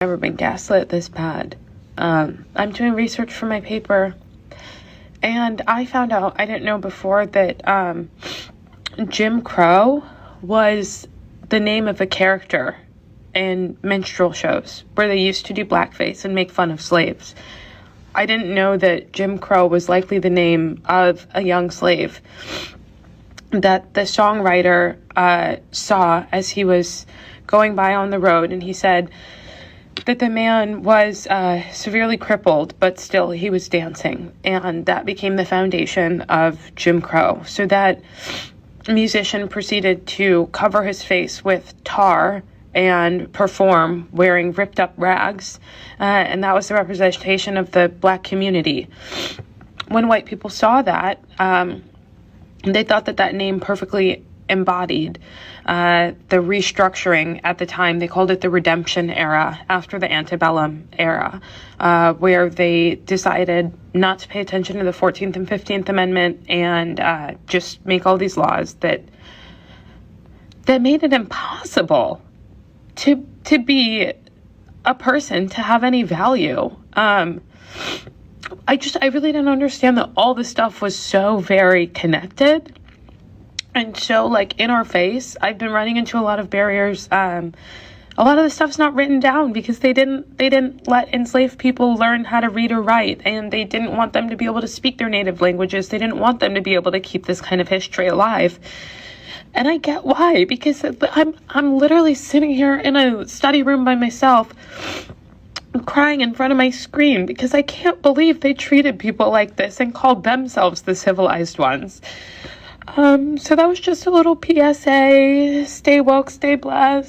Never been gaslit this bad. I'm doing research for my paper, and I found out, I didn't know before, that Jim Crow was the name of a character in minstrel shows where they used to do blackface and make fun of slaves. I didn't know that Jim Crow was likely the name of a young slave that the songwriter saw as he was going by on the road, and he said that the man was severely crippled, but still he was dancing, and that became the foundation of Jim Crow. So that musician proceeded to cover his face with tar and perform wearing ripped up rags, and that was the representation of the black community. When white people saw that, they thought that that name perfectly embodied the restructuring at the time. They called it the Redemption era, after the antebellum era, where they decided not to pay attention to the 14th and 15th Amendment and just make all these laws that made it impossible to be a person, to have any value. I really didn't understand that all this stuff was so very connected and so like in our face. I've been running into a lot of barriers. A lot of the stuff's not written down because they didn't let enslaved people learn how to read or write, and they didn't want them to be able to speak their native languages. They didn't want them to be able to keep this kind of history alive. And I get why, because I'm literally sitting here in a study room by myself, crying in front of my screen because I can't believe they treated people like this and called themselves the civilized ones. So that was just a little PSA. Stay woke, stay blessed.